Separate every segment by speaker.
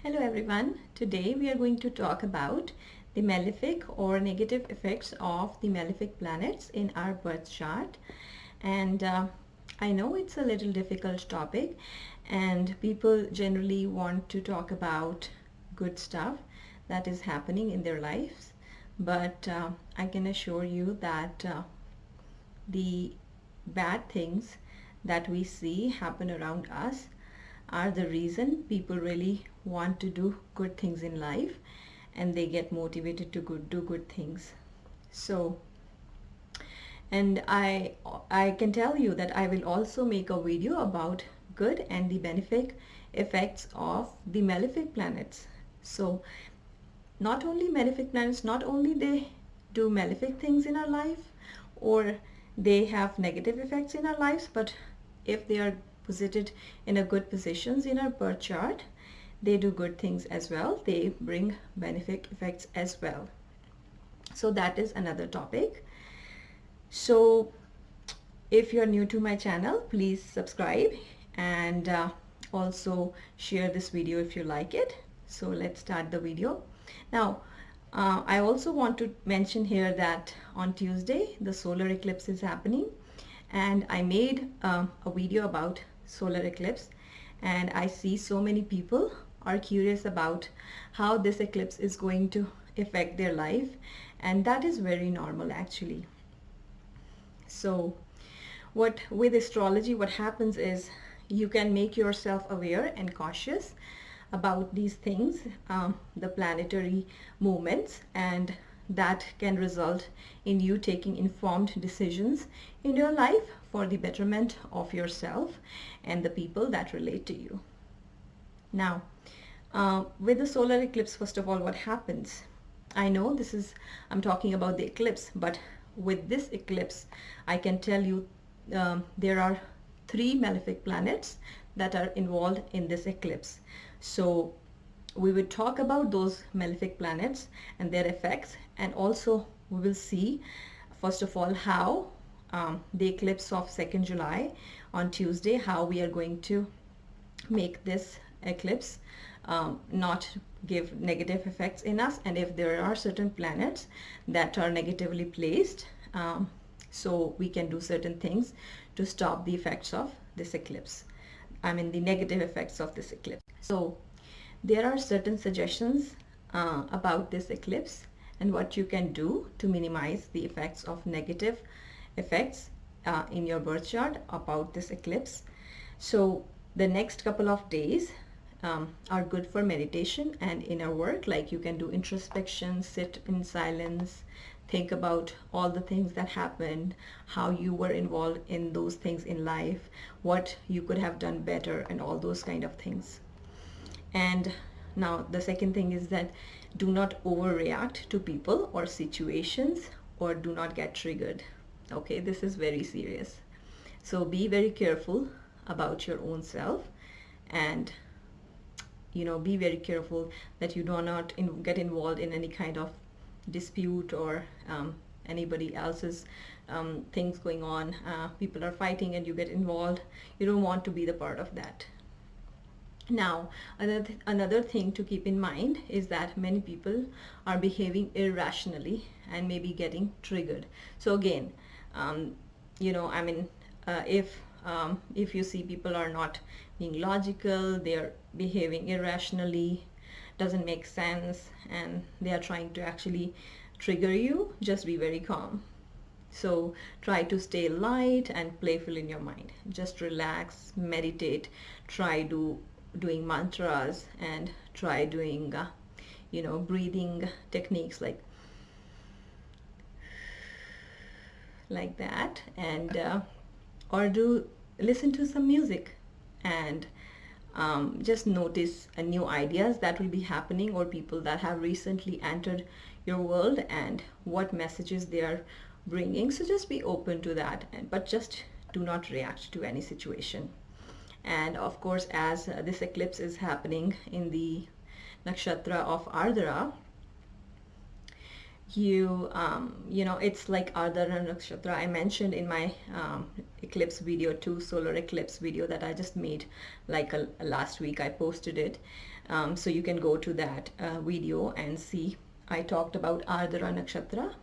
Speaker 1: Hello everyone. Today we are going to talk about the malefic or negative effects of the malefic planets in our birth chart. And I know it's a little difficult topic and people generally want to talk about good stuff that is happening in their lives. But I can assure you that the bad things that we see happen around us are the reason people really want to do good things in life and they get motivated to do good things. So, and I can tell you that I will also make a video about good and the benefic effects of the malefic planets. So not only malefic planets, not only they do malefic things in our life or they have negative effects in our lives, but if they are posited in a good positions in our birth chart, they do good things as well. They bring benefic effects as well. So that is another topic. So if you're new to my channel, please subscribe and also share this video if you like it. So let's start the video. Now I also want to mention here that on Tuesday the solar eclipse is happening, and I made a video about solar eclipse, and I see so many people are curious about how this eclipse is going to affect their life, and that is very normal actually. So with astrology, what happens is you can make yourself aware and cautious about these things, the planetary movements, and that can result in you taking informed decisions in your life for the betterment of yourself and the people that relate to you. Now, with the solar eclipse, first of all, what happens? I know I'm talking about the eclipse, but with this eclipse, I can tell you there are 3 malefic planets that are involved in this eclipse. So we will talk about those malefic planets and their effects, and also we will see first of all how the eclipse of 2nd July on Tuesday, how we are going to make this eclipse not give negative effects in us, and if there are certain planets that are negatively placed, so we can do certain things to stop the effects of this eclipse. I mean the negative effects of this eclipse. So there are certain suggestions about this eclipse and what you can do to minimize the effects of negative effects in your birth chart about this eclipse. So the next couple of days are good for meditation and inner work, like you can do introspection, sit in silence, think about all the things that happened, how you were involved in those things in life, what you could have done better, and all those kind of things. And now the second thing is that do not overreact to people or situations, or do not get triggered. Okay, this is very serious. So be very careful about your own self, and be very careful that you do not get involved in any kind of dispute or anybody else's things going on. People are fighting and you get involved. You don't want to be the part of that. Now, another thing to keep in mind is that many people are behaving irrationally and maybe getting triggered. So again, if you see people are not being logical, they are behaving irrationally, doesn't make sense, and they are trying to actually trigger you, just be very calm. So try to stay light and playful in your mind. Just relax, meditate, try doing mantras, and try doing breathing techniques like that, and or listen to some music, and just notice new ideas that will be happening, or people that have recently entered your world and what messages they are bringing. So just be open to that, but just do not react to any situation. And of course, as this eclipse is happening in the nakshatra of Ardha, it's like Ardha nakshatra. I mentioned in my eclipse video too, solar eclipse video that I just made like last week. I posted it. So you can go to that video and see. I talked about Ardha nakshatra.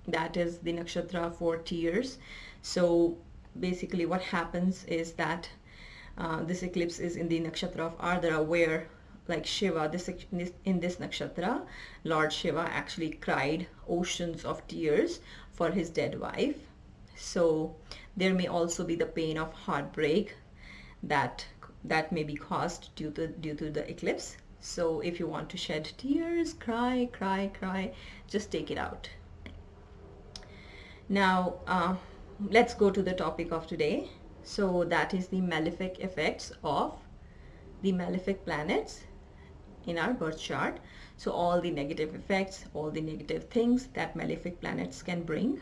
Speaker 1: That is the nakshatra for tears. So basically what happens is that this eclipse is in the nakshatra of Ardha, where like Shiva, in this nakshatra, Lord Shiva actually cried oceans of tears for his dead wife. So there may also be the pain of heartbreak that may be caused due to the eclipse. So if you want to shed tears, cry, just take it out. Now let's go to the topic of today. So that is the malefic effects of the malefic planets in our birth chart. So all the negative effects, all the negative things that malefic planets can bring.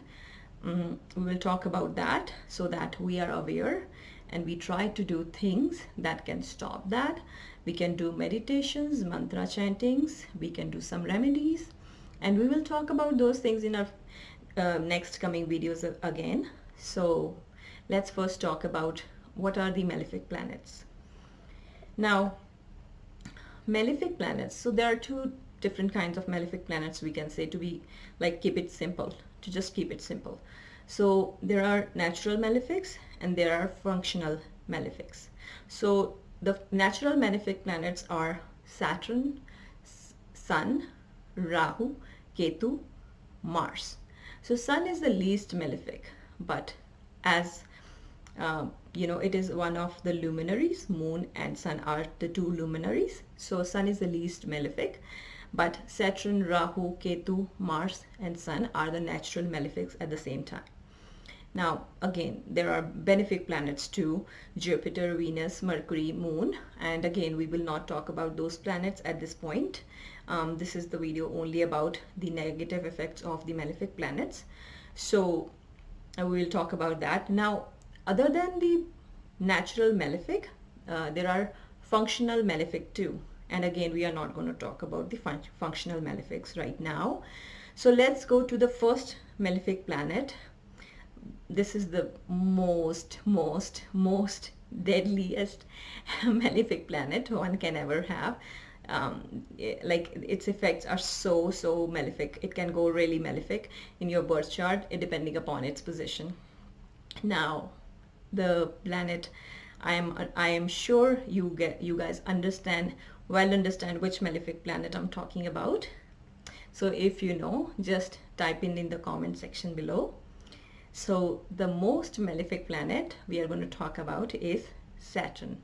Speaker 1: We will talk about that so that we are aware and we try to do things that can stop that. We can do meditations, mantra chantings, we can do some remedies, and we will talk about those things in our next coming videos again. So let's first talk about what are the malefic planets. Now, malefic planets, so there are two different kinds of malefic planets, we can say, to be like keep it simple, to just keep it simple. So there are natural malefics and there are functional malefics. So the natural malefic planets are Saturn, Sun, Rahu, Ketu, Mars. So Sun is the least malefic, but as it is one of the luminaries. Moon and Sun are the two luminaries. So Sun is the least malefic, but Saturn, Rahu, Ketu, Mars and Sun are the natural malefics at the same time. Now again, there are benefic planets too: Jupiter, Venus, Mercury, Moon, and again we will not talk about those planets at this point. This is the video only about the negative effects of the malefic planets. So we will talk about that. Now, other than the natural malefic, there are functional malefic too. And again, we are not going to talk about the functional malefics right now. So let's go to the first malefic planet. This is the most deadliest malefic planet one can ever have. Like its effects are so malefic. It can go really malefic in your birth chart depending upon its position. Now, the planet, I am sure you guys understand which malefic planet I'm talking about. So if you know, just type in the comment section below. So the most malefic planet we are going to talk about is Saturn.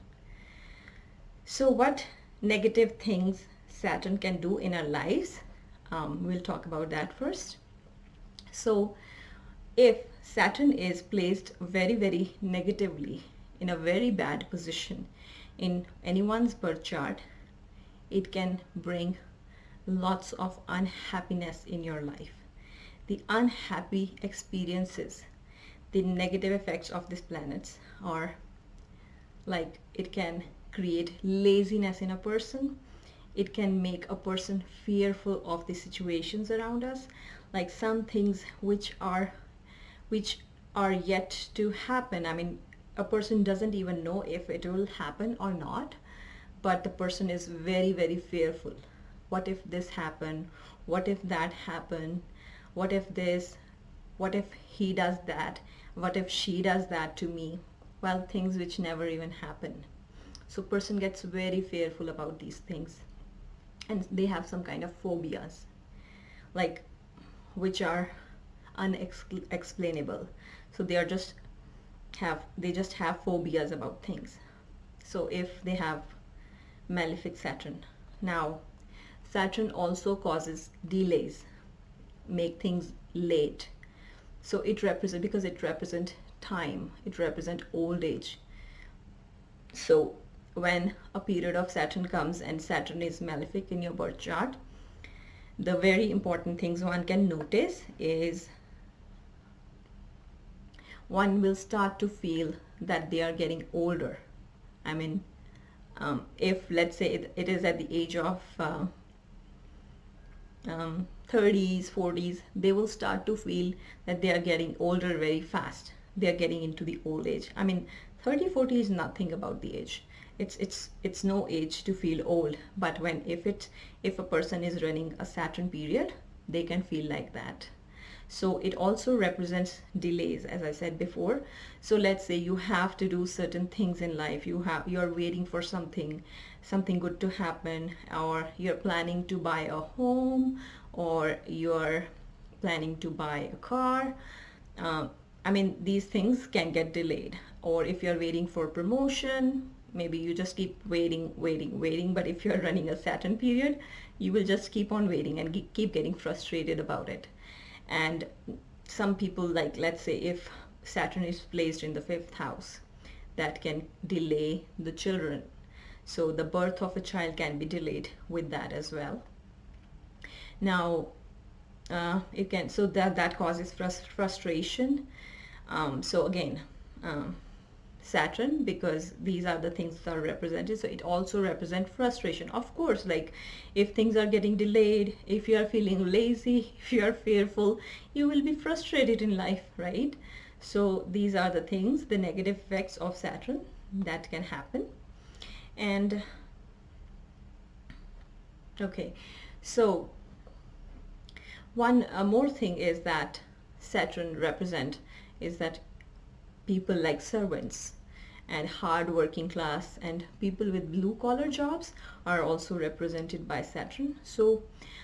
Speaker 1: So what negative things Saturn can do in our lives? We'll talk about that first. So if Saturn is placed very negatively in a very bad position in anyone's birth chart, it can bring lots of unhappiness in your life. The unhappy experiences, the negative effects of these planets are like it can create laziness in a person. It can make a person fearful of the situations around us, like some things which are yet to happen. I mean, a person doesn't even know if it will happen or not, but the person is very fearful. What if this happened? What if that happened? What if this? What if he does that? What if she does that to me? Well, things which never even happen. So person gets very fearful about these things, and they have some kind of phobias, like which are unexplainable. So they just have phobias about things. So if they have malefic Saturn. Now, Saturn also causes delays, make things late. So it represents, because it represents time, it represents old age. So when a period of Saturn comes and Saturn is malefic in your birth chart, the very important things one can notice is one will start to feel that they are getting older. I mean, if let's say it is at the age of 30s, 40s, they will start to feel that they are getting older very fast. They are getting into the old age. I mean, 30, 40 is nothing about the age. it's no age to feel old, but if a person is running a Saturn period, they can feel like that. So it also represents delays, as I said before. So let's say you have to do certain things in life, you're waiting for something good to happen, or you're planning to buy a home, or you're planning to buy a car. I mean, these things can get delayed. Or if you're waiting for promotion, maybe you just keep waiting, but if you're running a Saturn period, you will just keep on waiting and keep getting frustrated about it. And some people, like, let's say if Saturn is placed in the 5th house, that can delay the children. So the birth of a child can be delayed with that as well. Now, it can, so that causes frustration. So again, Saturn, because these are the things that are represented, so it also represents frustration. Of course, like if things are getting delayed, if you are feeling lazy, if you are fearful, you will be frustrated in life, right? So these are the things, the negative effects of Saturn that can happen. And okay, so one more thing is that Saturn represent is that people like servants and hard working class and people with blue collar jobs are also represented by Saturn. So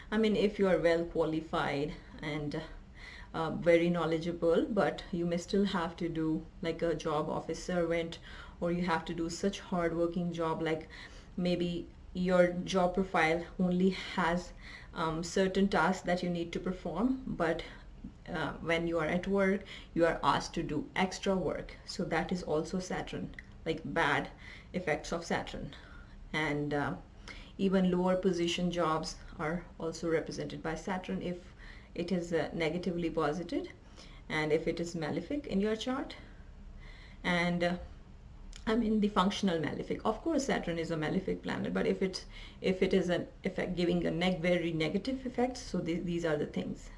Speaker 1: I mean, if you are well qualified and very knowledgeable, but you may still have to do like a job of a servant, or you have to do such hard working job, like maybe your job profile only has certain tasks that you need to perform, but when you are at work, you are asked to do extra work. So that is also Saturn, like bad effects of Saturn. And even lower position jobs are also represented by Saturn if it is negatively posited, and if it is malefic in your chart. And I mean, the functional malefic. Of course, Saturn is a malefic planet, but if it is an effect giving a very negative effect, so these are the things.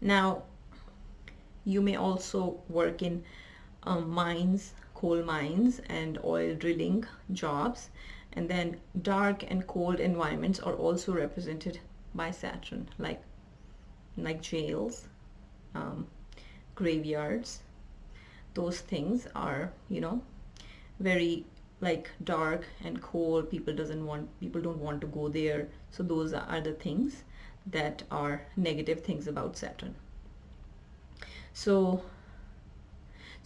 Speaker 1: Now, you may also work in mines, coal mines, and oil drilling jobs, and then dark and cold environments are also represented by Saturn, like jails, graveyards. Those things are, very like dark and cold. People don't want to go there. So those are the things that are negative things about Saturn. So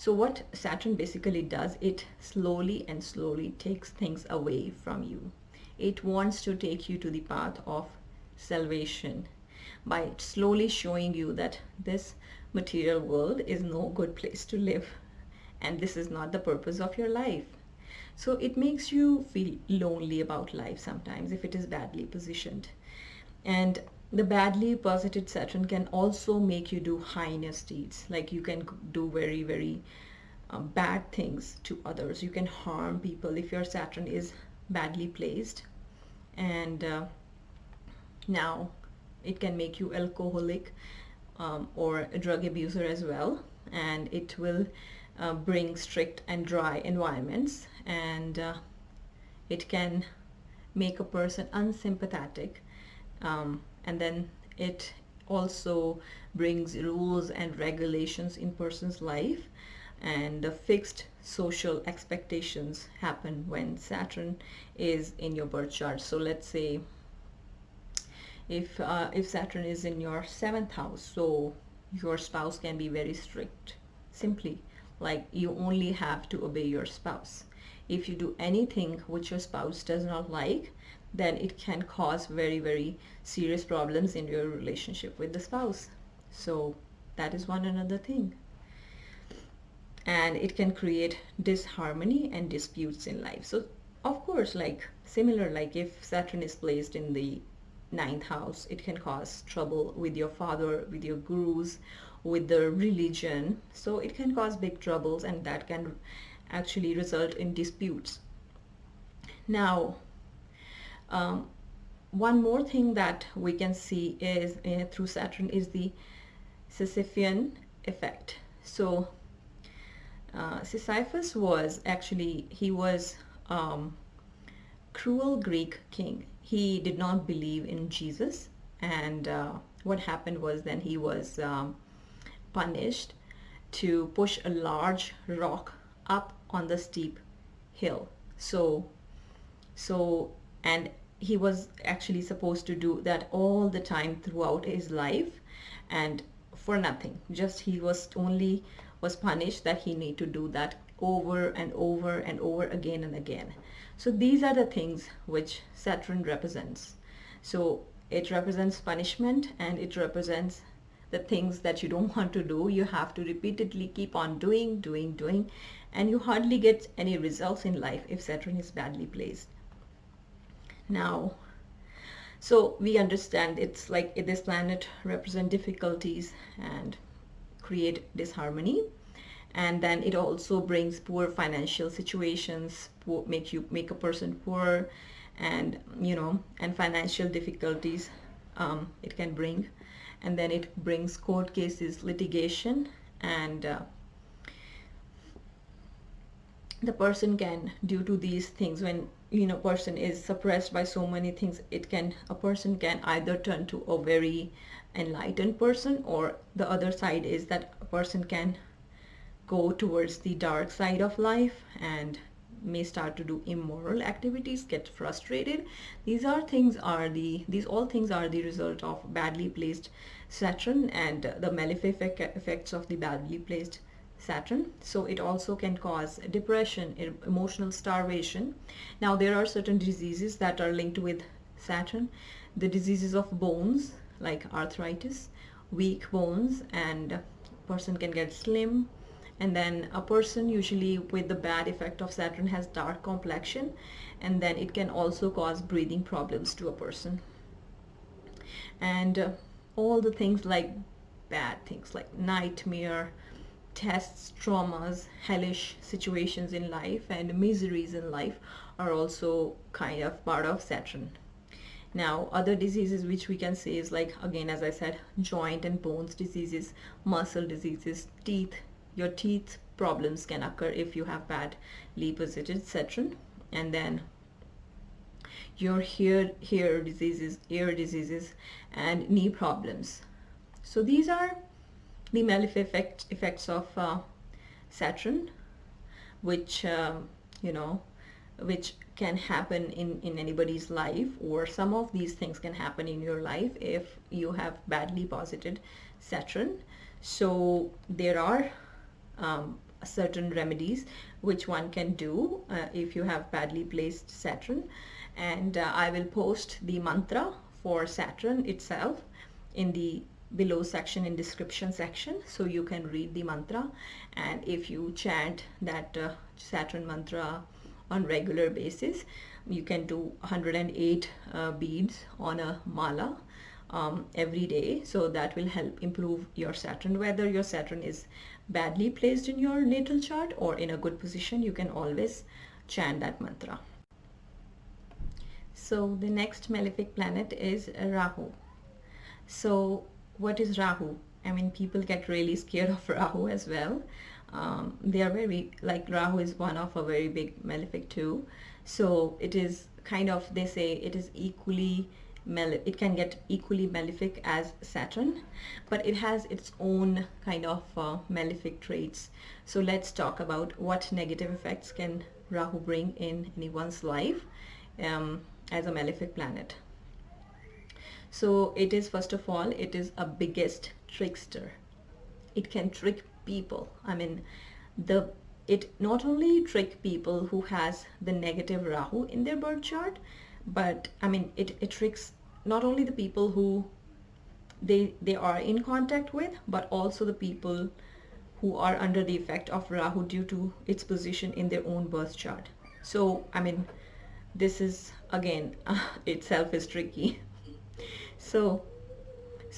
Speaker 1: what Saturn basically does, it slowly takes things away from you. It wants to take you to the path of salvation by slowly showing you that this material world is no good place to live, and this is not the purpose of your life. So it makes you feel lonely about life sometimes if it is badly positioned. And the badly posited Saturn can also make you do heinous deeds. Like you can do very bad things to others. You can harm people if your Saturn is badly placed. And now it can make you alcoholic or a drug abuser as well. And it will bring strict and dry environments. And it can make a person unsympathetic. And then it also brings rules and regulations in person's life, and the fixed social expectations happen when Saturn is in your birth chart. So let's say if Saturn is in your 7th house, so your spouse can be very strict. Simply, like you only have to obey your spouse. If you do anything which your spouse does not like, then it can cause very serious problems in your relationship with the spouse. So that is one another thing. And it can create disharmony and disputes in life. So of course, like similar, like if Saturn is placed in the 9th house, it can cause trouble with your father, with your gurus, with the religion. So it can cause big troubles, and that can actually result in disputes. Now, one more thing that we can see is through Saturn is the Sisyphean effect. So Sisyphus was actually, he was cruel Greek king. He did not believe in Jesus, and what happened was then he was punished to push a large rock up on the steep hill. So and he was actually supposed to do that all the time throughout his life, and for nothing, just he was punished that he need to do that over and over and over again and again. So these are the things which Saturn represents. So it represents punishment, and it represents the things that you don't want to do. You have to repeatedly keep on doing, and you hardly get any results in life if Saturn is badly placed. Now, so we understand it's like this planet represent difficulties and create disharmony, and then it also brings poor financial situations, make a person poor, and and financial difficulties it can bring, and then it brings court cases, litigation, and the person can, due to these things, when person is suppressed by so many things, a person can either turn to a very enlightened person, or the other side is that a person can go towards the dark side of life and may start to do immoral activities, get frustrated. These all things are the result of badly placed Saturn and the malefic effects of the badly placed Saturn. So it also can cause depression, emotional starvation. Now there are certain diseases that are linked with Saturn. The diseases of bones like arthritis, weak bones, and a person can get slim. And then a person usually with the bad effect of Saturn has dark complexion, and then it can also cause breathing problems to a person. And all the things like bad things like nightmare, tests, traumas, hellish situations in life, and miseries in life are also kind of part of Saturn. Now, other diseases which we can say is like, again, as I said, joint and bones diseases, muscle diseases, teeth. Your teeth problems can occur if you have badly posited Saturn. And then your hair diseases, ear diseases, and knee problems. So these are the malefic effects of Saturn, which which can happen in anybody's life, or some of these things can happen in your life if you have badly posited Saturn. So there are certain remedies which one can do if you have badly placed Saturn, and I will post the mantra for Saturn itself in the below section, in description section, so you can read the mantra. And if you chant that Saturn mantra on regular basis, you can do 108 beads on a mala every day. So that will help improve your Saturn. Whether your Saturn is badly placed in your natal chart or in a good position, you can always chant that mantra. So the next malefic planet is Rahu. So what is Rahu? I mean, people get really scared of Rahu as well. They are very, like, Rahu is one of a very big malefic too. So it is kind of, they say it is equally it can get equally malefic as Saturn, but it has its own kind of malefic traits. So let's talk about what negative effects can Rahu bring in anyone's life as a malefic planet. So it is, first of all, it is a biggest trickster. It can trick people. I mean, it not only trick people who has the negative Rahu in their birth chart, but I mean, it tricks not only the people who they are in contact with, but also the people who are under the effect of Rahu due to its position in their own birth chart. So I mean, this is again itself is tricky. So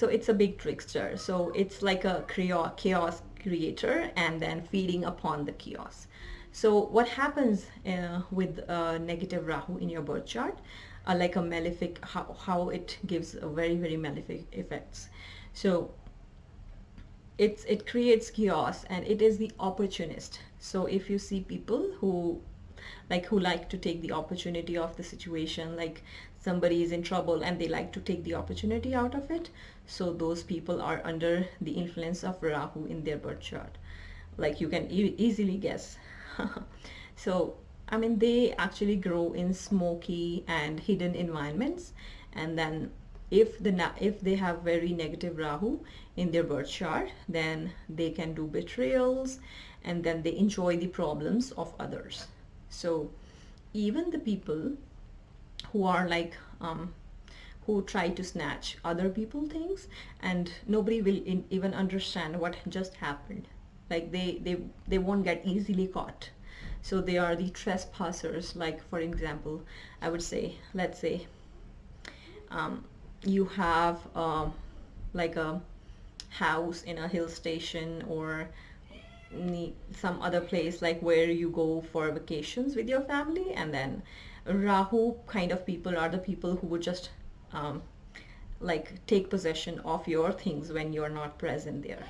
Speaker 1: it's a big trickster. So it's like a chaos creator and then feeding upon the chaos. So what happens with negative Rahu in your birth chart, like a malefic, how it gives a very, very malefic effects. So it creates chaos, and it is the opportunist. So if you see people who like who like to take the opportunity of the situation, like somebody is in trouble and they like to take the opportunity out of it. So those people are under the influence of Rahu in their birth chart, like you can easily guess. So I mean, they actually grow in smoky and hidden environments, and then if they have very negative Rahu in their birth chart, then they can do betrayals, and then they enjoy the problems of others. So even the people who are like who try to snatch other people things, and nobody will even understand what just happened, like they won't get easily caught. So they are the trespassers. Like for example, I would say, let's say you have like a house in a hill station, or some other place like where you go for vacations with your family, and then Rahu kind of people are the people who would just like take possession of your things when you're not present there.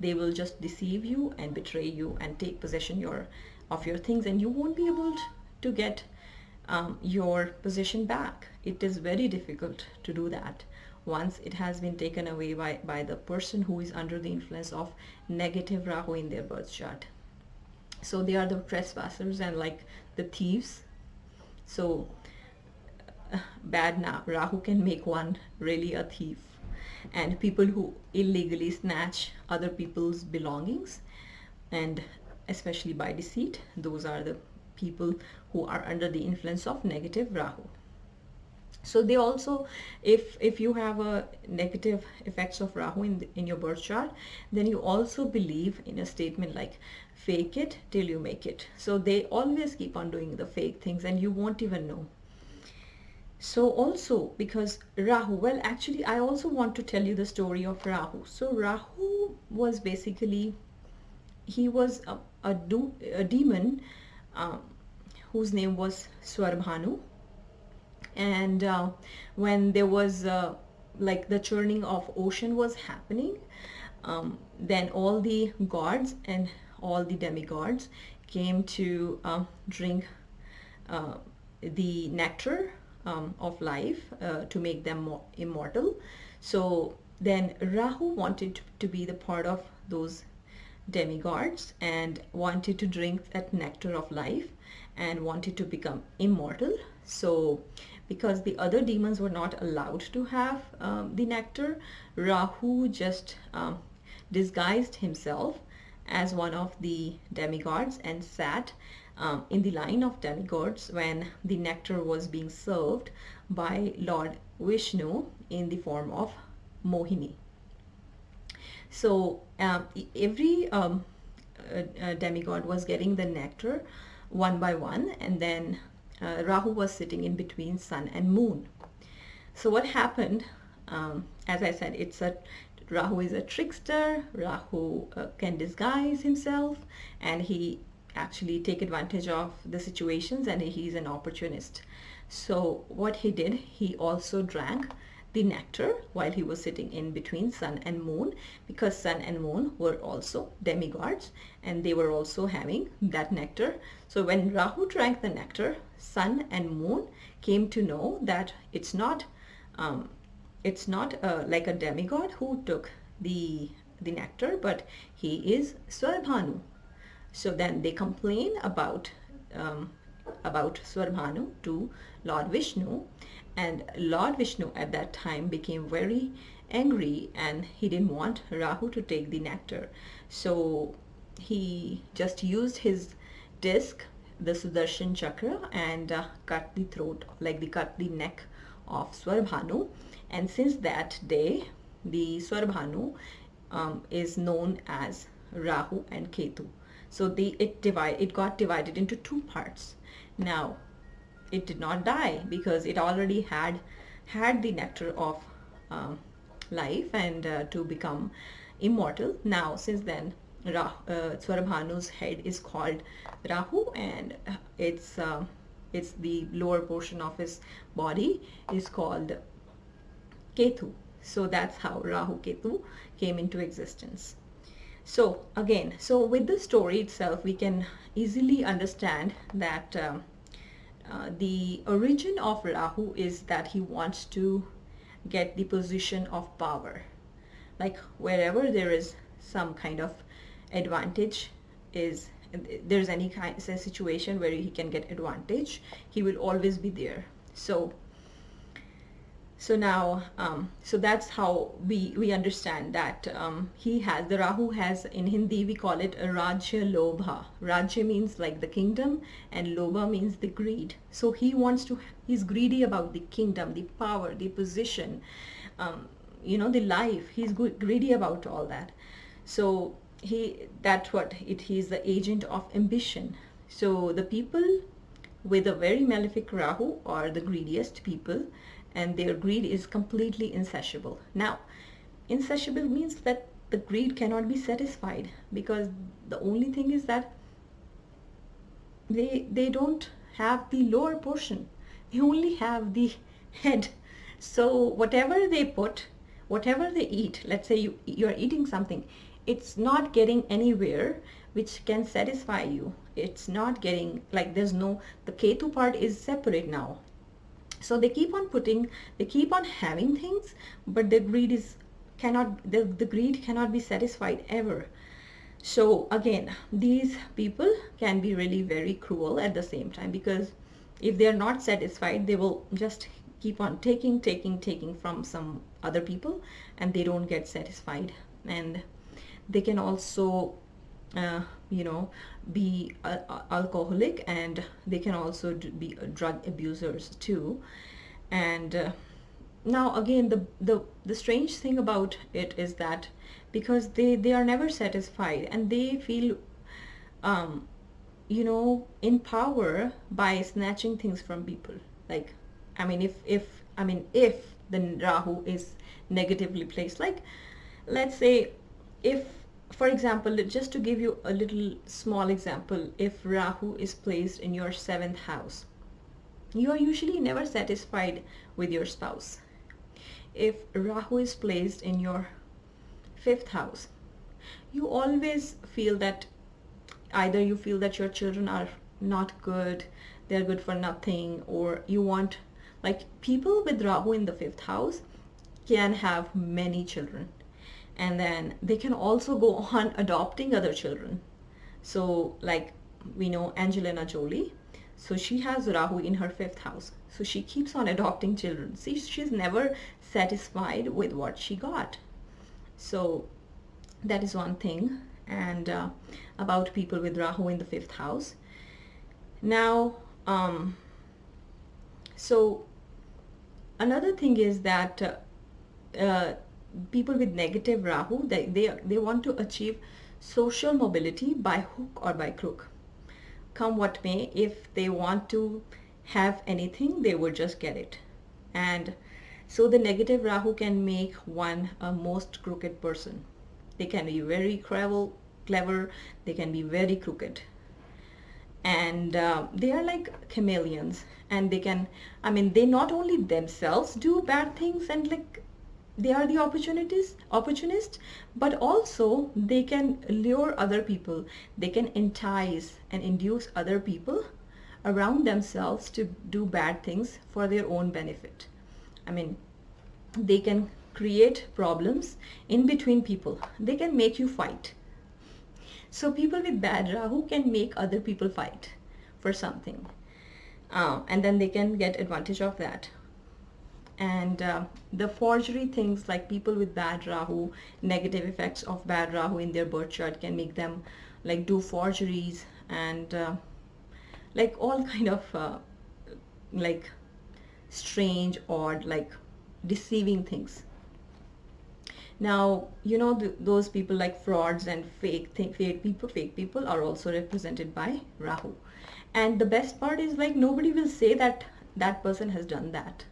Speaker 1: They will just deceive you and betray you and take possession of your things, and you won't be able to get your possession back. It is very difficult to do that once it has been taken away by the person who is under the influence of negative Rahu in their birth chart. So they are the trespassers and like the thieves. So bad now, Rahu can make one really a thief. And people who illegally snatch other people's belongings, and especially by deceit, those are the people who are under the influence of negative Rahu. So they also, if you have a negative effects of Rahu in your birth chart, then you also believe in a statement like fake it till you make it. So they always keep on doing the fake things and you won't even know. So also because Rahu, well actually I also want to tell you the story of Rahu. So Rahu was basically, he was a demon whose name was Swarbhanu. And when there was like the churning of ocean was happening, then all the gods and all the demigods came to drink the nectar of life to make them more immortal. So then Rahu wanted to be the part of those demigods and wanted to drink that nectar of life and wanted to become immortal. So because the other demons were not allowed to have the nectar, Rahu just disguised himself as one of the demigods and sat in the line of demigods when the nectar was being served by Lord Vishnu in the form of Mohini. So every demigod was getting the nectar one by one, and then Rahu was sitting in between sun and moon. So what happened, as I said, Rahu is a trickster. Rahu can disguise himself, and he actually take advantage of the situations, and he's an opportunist. So what he did, he also drank the nectar while he was sitting in between sun and moon, because sun and moon were also demigods and they were also having that nectar. So when Rahu drank the nectar, sun and moon came to know that it's not like a demigod who took the nectar, but he is Swarbhanu. So then they complain about Swarbhanu to Lord Vishnu, and Lord Vishnu at that time became very angry and he didn't want Rahu to take the nectar. So he just used his disc, the Sudarshan Chakra, and cut the throat, like cut the neck of Swarbhanu. And since that day, the Swarbhanu is known as Rahu and Ketu. So it got divided into two parts. Now it did not die because it already had the nectar of life and to become immortal. Now since then, Swarbhanu's head is called Rahu, and it's the lower portion of his body is called Ketu. So that's how Rahu Ketu came into existence. So again, so with the story itself, we can easily understand that the origin of Rahu is that he wants to get the position of power. Like wherever there is some kind of advantage, is there's any kind of situation where he can get advantage, he will always be there. So now, so that's how we understand that he has, the Rahu has, in Hindi we call it a Rajya Lobha. Rajya means like the kingdom, and Lobha means the greed. So he's greedy about the kingdom, the power, the position, the life. He's greedy about all that. So he's the agent of ambition. So the people with a very malefic Rahu are the greediest people, and their greed is completely insatiable. Now, insatiable means that the greed cannot be satisfied, because the only thing is that they don't have the lower portion. They only have the head. So whatever they put, whatever they eat, let's say you're eating something, it's not getting anywhere which can satisfy you. It's not getting, like, the Ketu part is separate now. So they keep on having things, but the greed cannot be satisfied ever. So again, these people can be really very cruel at the same time, because if they are not satisfied, they will just keep on taking from some other people, and they don't get satisfied. And they can also be alcoholic, and they can also be drug abusers too. And now again, the strange thing about it is that because they are never satisfied, and they feel in power by snatching things from people. Like, if the Rahu is negatively placed, like, let's say, if, for example, just to give you a little small example, if Rahu is placed in your 7th house, you are usually never satisfied with your spouse. If Rahu is placed in your 5th house, you always feel that either you feel that your children are not good, they're good for nothing, or you want, like, people with Rahu in the 5th house can have many children, and then they can also go on adopting other children. So like, we know Angelina Jolie, so she has Rahu in her 5th house, so she keeps on adopting children. See, she's never satisfied with what she got. So that is one thing, and about people with Rahu in the 5th house. Now so another thing is that people with negative Rahu, they want to achieve social mobility by hook or by crook. Come what may, if they want to have anything, they would just get it. And so the negative Rahu can make one a most crooked person. They can be very clever, they can be very crooked. And they are like chameleons, and they can, they not only themselves do bad things, and like, they are the opportunist, but also they can lure other people. They can entice and induce other people around themselves to do bad things for their own benefit. They can create problems in between people. They can make you fight. So people with bad Rahu can make other people fight for something, and then they can get advantage of that. And the forgery things, like people with bad Rahu, negative effects of bad Rahu in their birth chart can make them like do forgeries, and like all kind of like strange, odd, like deceiving things. Now, those people like frauds and fake people are also represented by Rahu. And the best part is, like, nobody will say that that person has done that.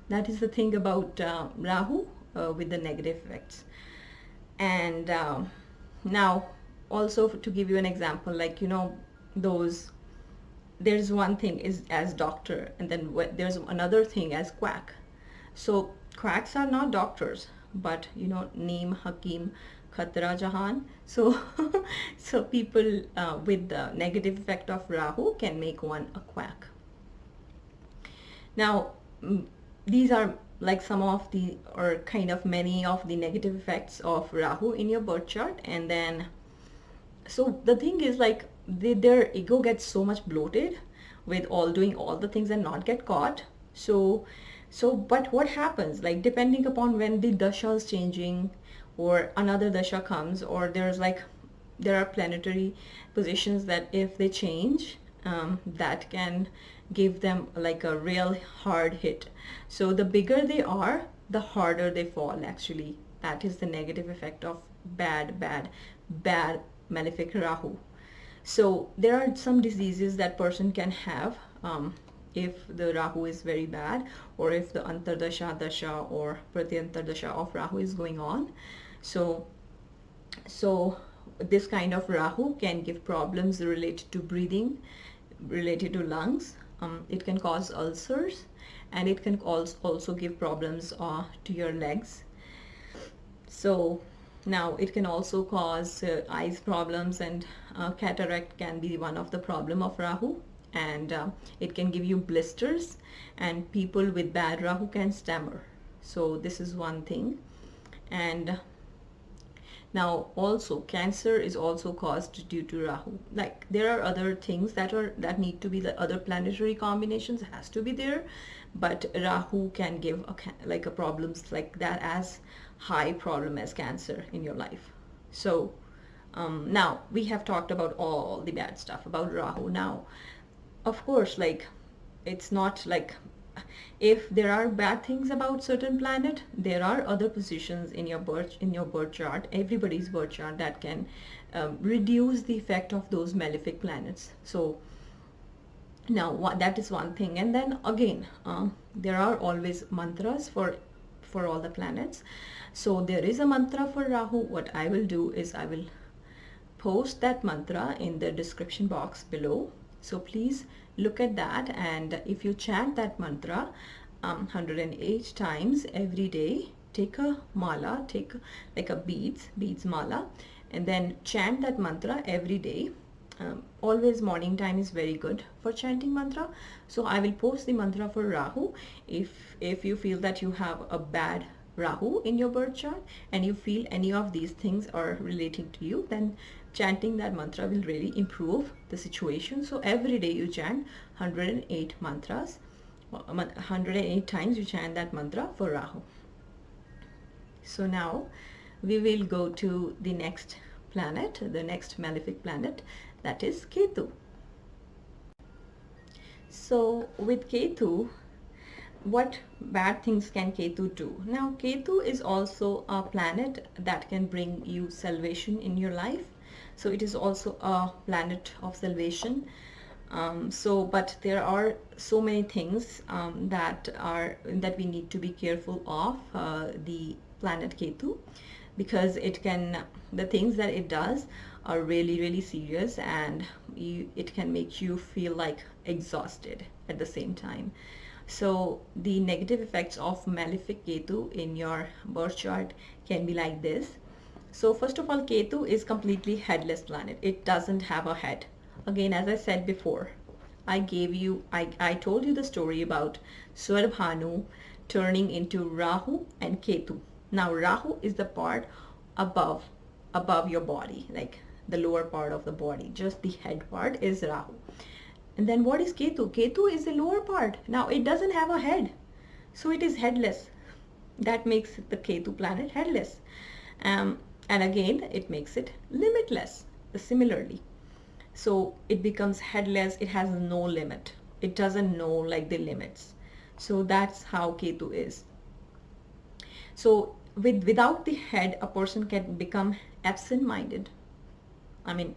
Speaker 1: That is the thing about Rahu with the negative effects. And now, also to give you an example, like, there's one thing is as doctor, and then there's another thing as quack. So quacks are not doctors, but Neem, Hakim, Khatra Jahan. So, so people with the negative effect of Rahu can make one a quack. Now, these are like some of the, or kind of many of the negative effects of Rahu in your birth chart. And then, so the thing is like their ego gets so much bloated with all doing all the things and not get caught. So but what happens, like depending upon when the dasha is changing or another dasha comes, or there are planetary positions that if they change, that can give them like a real hard hit. So the bigger they are, the harder they fall actually. That is the negative effect of bad malefic Rahu. So there are some diseases that person can have if the Rahu is very bad, or if the Antardasha Dasha or Pratyantardasha of Rahu is going on. So this kind of Rahu can give problems related to breathing, related to lungs. It can cause ulcers, and it can also give problems to your legs. So now it can also cause eyes problems, and cataract can be one of the problem of Rahu, and it can give you blisters, and people with bad Rahu can stammer. So this is one thing. And now also cancer is also caused due to Rahu. Like there are other things that need to be, the other planetary combinations has to be there, but Rahu can give a problems like that as high problem as cancer in your life. So now we have talked about all the bad stuff about Rahu. Now of course, like it's not like if there are bad things about certain planet, there are other positions in your birth chart, everybody's birth chart, that can reduce the effect of those malefic planets. So now that is one thing. And then again, there are always mantras for all the planets. So there is a mantra for Rahu. What I will do is I will post that mantra in the description box below. So please look at that, and if you chant that mantra 108 times every day, take a mala, take like a beads mala, and then chant that mantra every day. Always morning time is very good for chanting mantra. So I will post the mantra for Rahu. If you feel that you have a bad Rahu in your birth chart and you feel any of these things are relating to you, then chanting that mantra will really improve the situation. So every day you chant 108 mantras, 108 times you chant that mantra for Rahu. So now we will go to the next planet, the next malefic planet, that is Ketu. So with Ketu, what bad things can Ketu do? Now Ketu is also a planet that can bring you salvation in your life. So it is also a planet of salvation. But there are so many things that we need to be careful of the planet Ketu, because the things that it does are really serious, and it can make you feel like exhausted at the same time. So the negative effects of malefic Ketu in your birth chart can be like this. So first of all, Ketu is completely headless planet. It doesn't have a head. Again, as I said before, I told you the story about Swarbhanu turning into Rahu and Ketu. Now Rahu is the part above your body, like the lower part of the body. Just the head part is Rahu. And then what is Ketu? Ketu is the lower part. Now it doesn't have a head, so it is headless. That makes the Ketu planet headless. And again, it makes it limitless similarly. So it becomes headless. It has no limit. It doesn't know like the limits. So that's how Ketu is. So without the head, a person can become absent-minded. I mean,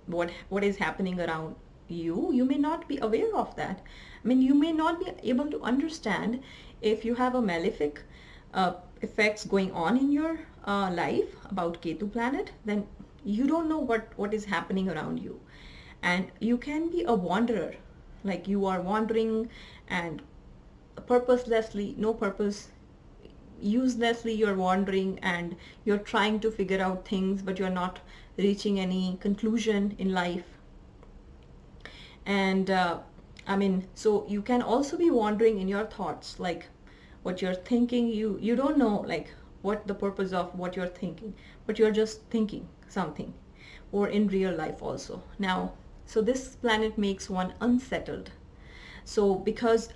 Speaker 1: what is happening around you may not be aware of that. I mean, you may not be able to understand if you have a malefic effects going on in your life about Ketu planet, then you don't know what is happening around you, and you can be a wanderer, like you are wandering and purposelessly, no purpose, uselessly you're wandering and you're trying to figure out things, but you're not reaching any conclusion in life. And I mean, so you can also be wandering in your thoughts, like what you're thinking. You don't know like what the purpose of what you're thinking, but you're just thinking something, or in real life also. Now, so this planet makes one unsettled. So because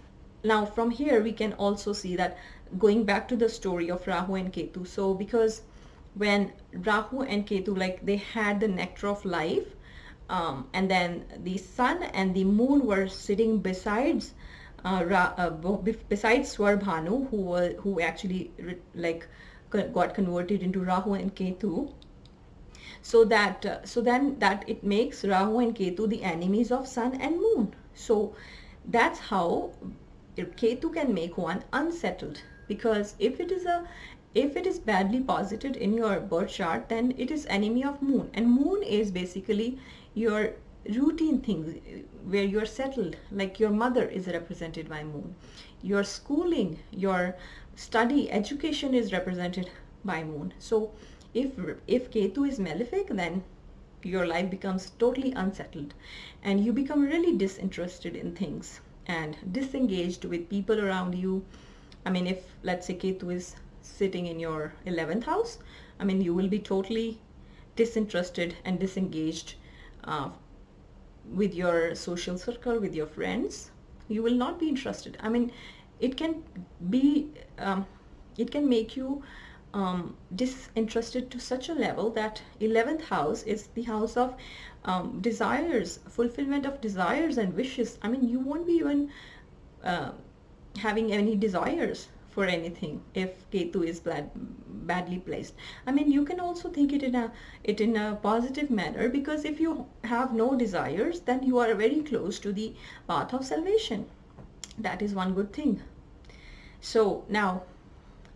Speaker 1: now from here we can also see that, going back to the story of Rahu and Ketu. So because when Rahu and Ketu, like they had the nectar of life, and then the sun and the moon were sitting besides besides Swarbhanu, who actually got converted into Rahu and Ketu. So that so then that it makes Rahu and Ketu the enemies of sun and moon. So that's how Ketu can make one unsettled, because if it is badly posited in your birth chart, then it is enemy of moon, and moon is basically your routine things where you're settled. Like your mother is represented by moon, your schooling, your study, education is represented by moon. So if Ketu is malefic, then your life becomes totally unsettled and you become really disinterested in things and disengaged with people around you. I mean, if let's say Ketu is sitting in your 11th house, I mean, you will be totally disinterested and disengaged with your social circle, with your friends. You will not be interested. I mean, it can be it can make you disinterested to such a level that 11th house is the house of desires, fulfillment of desires and wishes. I mean, you won't be even having any desires for anything if Ketu is badly placed. I mean, you can also think it in a positive manner, because if you have no desires, then you are very close to the path of salvation. That is one good thing. So now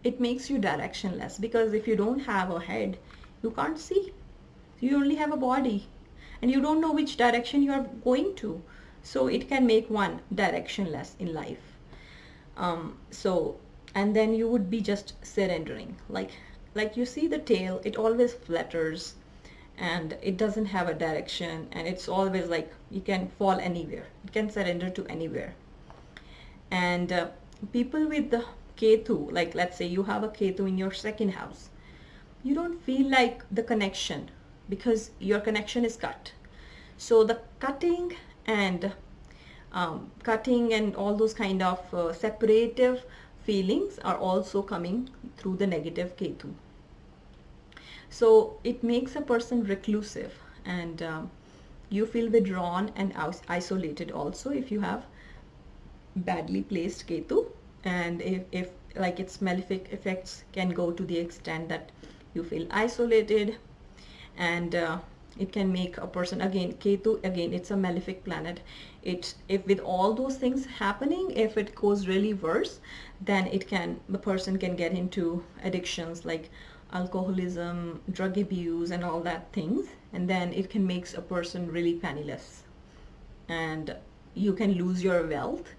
Speaker 1: it makes you directionless, because if you don't have a head, you can't see. You only have a body and you don't know which direction you are going to. So it can make one directionless in life. And then you would be just surrendering, like you see the tail, it always flutters and it doesn't have a direction, and it's always like you can fall anywhere, it can surrender to anywhere. And people with the Ketu, like let's say you have a Ketu in your second house, you don't feel like the connection because your connection is cut. So the cutting and all those kind of separative feelings are also coming through the negative Ketu. So it makes a person reclusive, and you feel withdrawn and isolated also if you have badly placed Ketu. And if like its malefic effects can go to the extent that you feel isolated, and it can make a person, again Ketu, again it's a malefic planet. If with all those things happening, if it goes really worse, then the person can get into addictions like alcoholism, drug abuse and all that things, and then it can make a person really penniless, and you can lose your wealth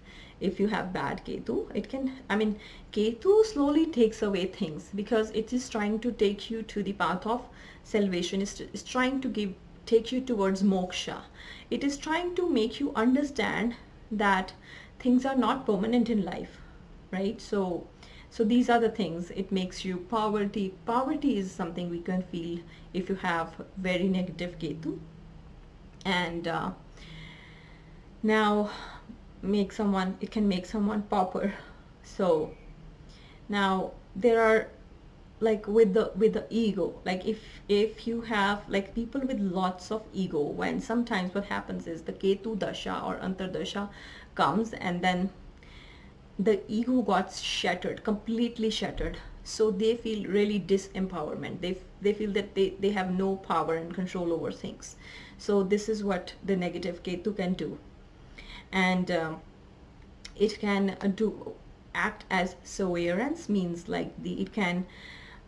Speaker 1: if you have bad Ketu. It can, I mean, Ketu slowly takes away things because it is trying to take you to the path of salvation. It's trying to take you towards moksha. It is trying to make you understand that things are not permanent in life, right? So these are the things. It makes you poverty. Poverty is something we can feel if you have very negative Ketu. And now it can make someone pauper. So now there are, like with the ego, like if you have like people with lots of ego, when sometimes what happens is the Ketu dasha or Antardasha comes, and then the ego got shattered, completely shattered. So they feel really disempowerment. They feel that they have no power and control over things. So this is what the negative Ketu can do. And it can act as surveillance, means like it can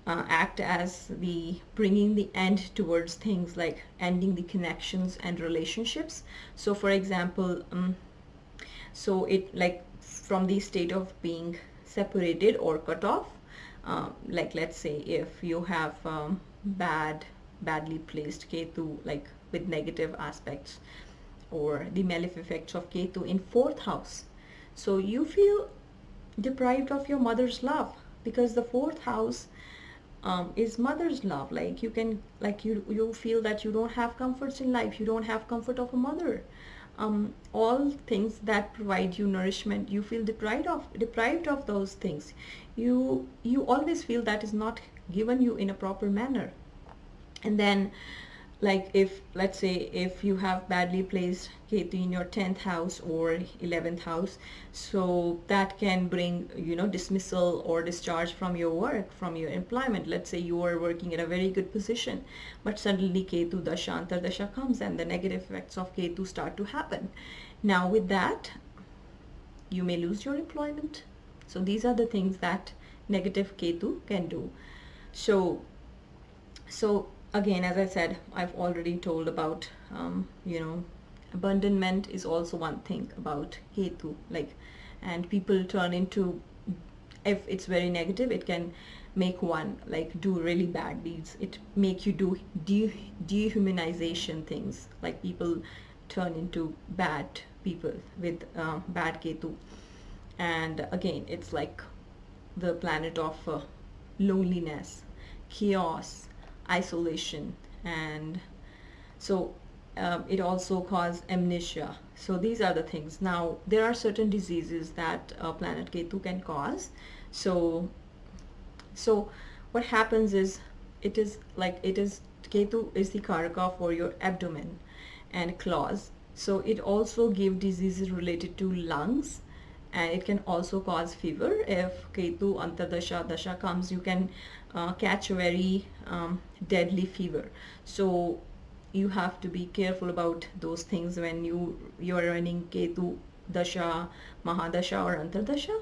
Speaker 1: act as the bringing the end towards things, like ending the connections and relationships. So for example, so it, like from the state of being separated or cut off, like let's say if you have badly placed Ketu, like with negative aspects, or the malefic effects of Ketu in fourth house, so you feel deprived of your mother's love, because the fourth house is mother's love. Like you can, like you feel that you don't have comforts in life, you don't have comfort of a mother. All things that provide you nourishment, you feel deprived of those things. You always feel that is not given you in a proper manner. And then, like if let's say if you have badly placed Ketu in your 10th house or 11th house, so that can bring, dismissal or discharge from your work, from your employment. Let's say you are working at a very good position, but suddenly Ketu dasha, Antardasha comes, and the negative effects of Ketu start to happen. Now with that, you may lose your employment. So these are the things that negative Ketu can do. So again, as I said, I've already told about, abandonment is also one thing about Ketu. Like, and people turn into, if it's very negative, it can make one like do really bad deeds. It make you do dehumanization things. Like people turn into bad people with bad Ketu. And again, it's like the planet of loneliness, chaos, isolation, and so it also causes amnesia. So these are the things. Now there are certain diseases that planet Ketu can cause. So what happens is, Ketu is the karaka for your abdomen and claws. So it also gives diseases related to lungs, and it can also cause fever. If Ketu Antardasha Dasha comes, you can catch a very deadly fever. So you have to be careful about those things when you are running Ketu Dasha, Mahadasha or Antardasha.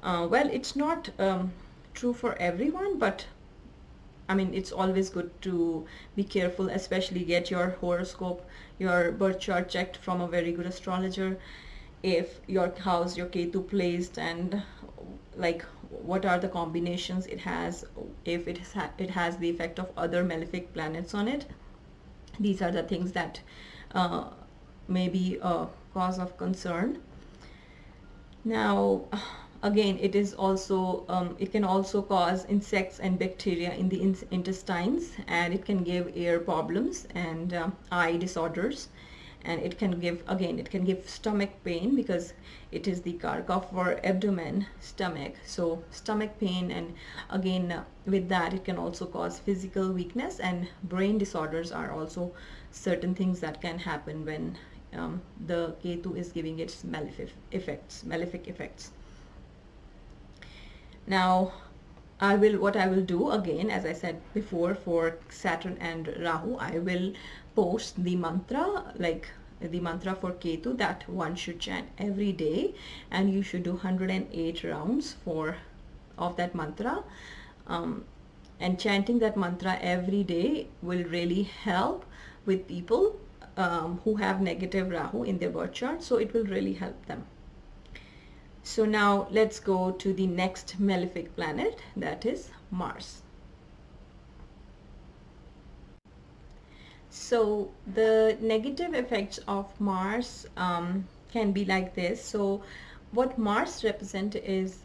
Speaker 1: Well, it's not true for everyone, but I mean, it's always good to be careful, especially get your horoscope, your birth chart checked from a very good astrologer. If your house, your Ketu placed, and like what are the combinations it has, if it has the effect of other malefic planets on it. These are the things that may be a cause of concern. Now again, it is also it can also cause insects and bacteria in the intestines, and it can give ear problems and eye disorders. And it can give stomach pain, because it is the karaka for abdomen, stomach. So stomach pain, and again with that it can also cause physical weakness, and brain disorders are also certain things that can happen when the Ketu is giving its malefic effects. Now what I will do, again, as I said before, for Saturn and Rahu, I will post the mantra, like the mantra for Ketu, that one should chant every day, and you should do 108 rounds of that mantra. And chanting that mantra every day will really help with people who have negative Rahu in their birth chart. So it will really help them. So now let's go to the next malefic planet, that is Mars. So the negative effects of Mars can be like this. So what Mars represents is,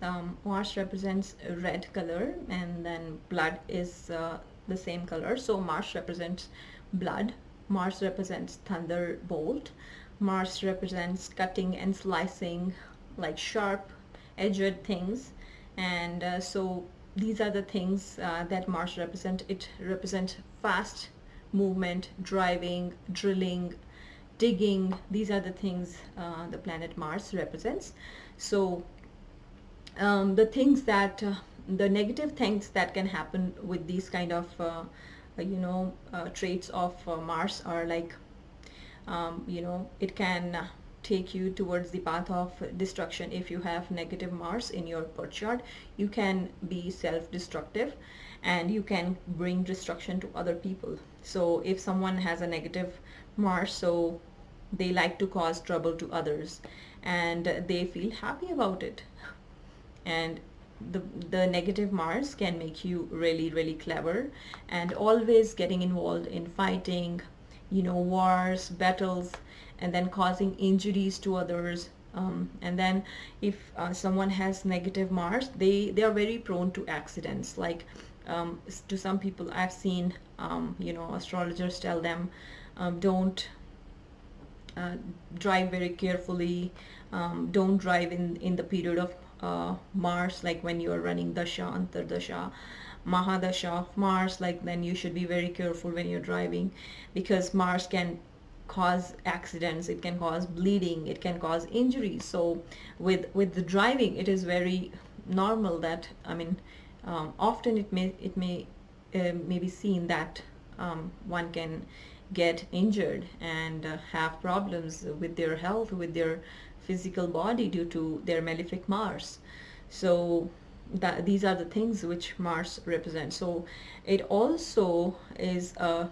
Speaker 1: Mars represents red color, and then blood is the same color. So Mars represents blood, Mars represents thunderbolt, Mars represents cutting and slicing, like sharp edged things. And so these are the things that Mars represents. It represents fast movement, driving, drilling, digging. These are the things the planet Mars represents. So the things that the negative things that can happen with these kind of traits of Mars are like, it can take you towards the path of destruction. If you have negative Mars in your birth chart, you can be self-destructive, and you can bring destruction to other people. So if someone has a negative Mars, so they like to cause trouble to others, and they feel happy about it. And the negative Mars can make you really, really clever and always getting involved in fighting, wars, battles, and then causing injuries to others. And then if someone has negative Mars, they are very prone to accidents. Like to some people I've seen, astrologers tell them, don't drive very carefully, don't drive in the period of Mars, like when you are running Dasha, Antardasha, Mahadasha of Mars, like then you should be very careful when you're driving, because Mars can cause accidents, it can cause bleeding, it can cause injuries. So with the driving, it is very normal that, often it may be seen that one can get injured and have problems with their health, with their physical body due to their malefic Mars. So these are the things which Mars represents. So it also is a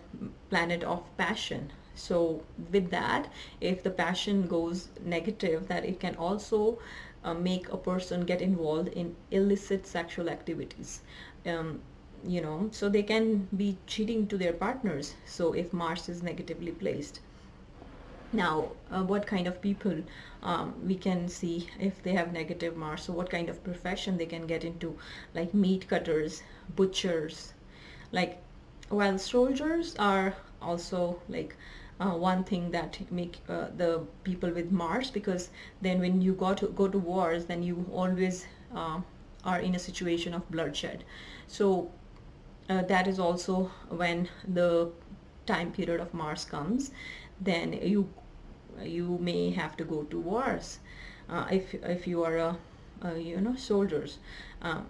Speaker 1: planet of passion. So with that, if the passion goes negative, that it can also make a person get involved in illicit sexual activities. So they can be cheating to their partners, so if Mars is negatively placed. Now, what kind of people we can see if they have negative Mars? So what kind of profession they can get into, like meat cutters, butchers, like, while soldiers are also like one thing that make the people with Mars, because then when you go to wars, then you always are in a situation of bloodshed. So that is also when the time period of Mars comes, then you may have to go to wars if you are soldiers.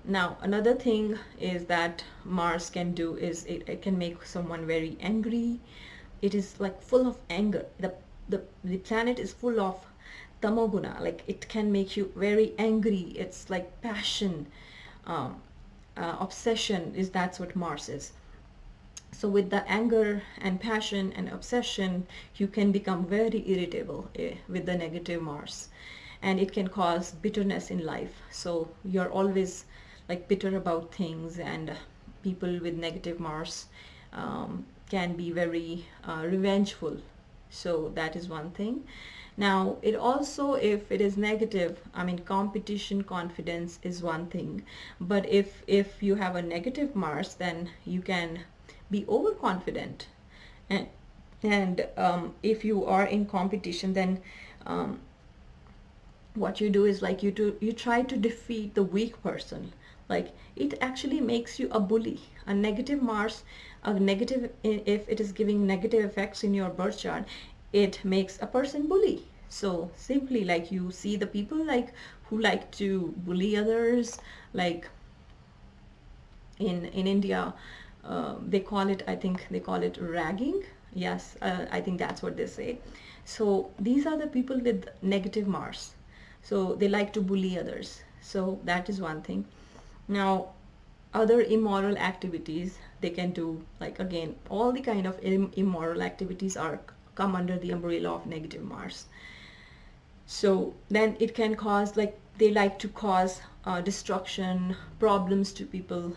Speaker 1: Now another thing is that Mars can do is it can make someone very angry. It is like full of anger. The planet is full of tamoguna, like it can make you very angry. It's like passion, obsession, that's what Mars is. So with the anger and passion and obsession, you can become very irritable with the negative Mars, and it can cause bitterness in life. So you're always like bitter about things, and people with negative Mars can be very revengeful. So that is one thing. Now it also, if it is negative, competition, confidence is one thing, but if you have a negative Mars, then you can be overconfident, and if you are in competition, then what you do is like you try to defeat the weak person. Like it actually makes you a bully. A negative Mars, if it is giving negative effects in your birth chart, it makes a person bully. So simply, like, you see the people like who like to bully others, like in India, they call it, I think they call it ragging. Yes, I think that's what they say. So these are the people with negative Mars. So they like to bully others. So that is one thing. Now, other immoral activities they can do, like again, all the kind of immoral activities come under the umbrella of negative Mars. So then it can cause, like, they like to cause destruction, problems to people.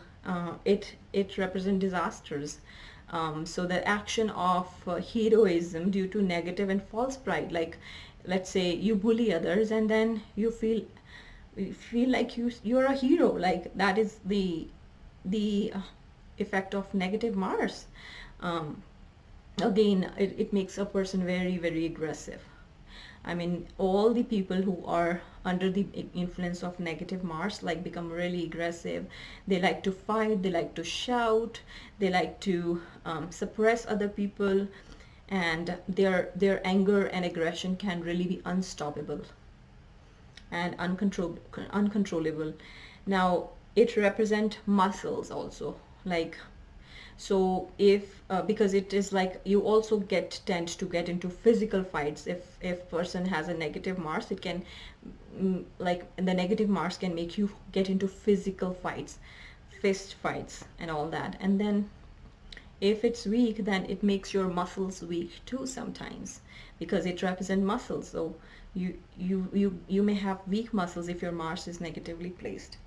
Speaker 1: It represents disasters. So the action of heroism due to negative and false pride, like let's say you bully others and then you feel like you're a hero, like that is the effect of negative Mars. Again, it makes a person very, very aggressive. All the people who are under the influence of negative Mars become really aggressive. They like to fight, they like to shout, they like to suppress other people, and their anger and aggression can really be unstoppable and uncontrollable. Now, it represents muscles also, so if because it is like you also tend to get into physical fights. If person has a negative Mars, it can the negative Mars can make you get into physical fights, fist fights and all that. And then if it's weak, then it makes your muscles weak too sometimes, because it represents muscles. So you may have weak muscles if your Mars is negatively placed.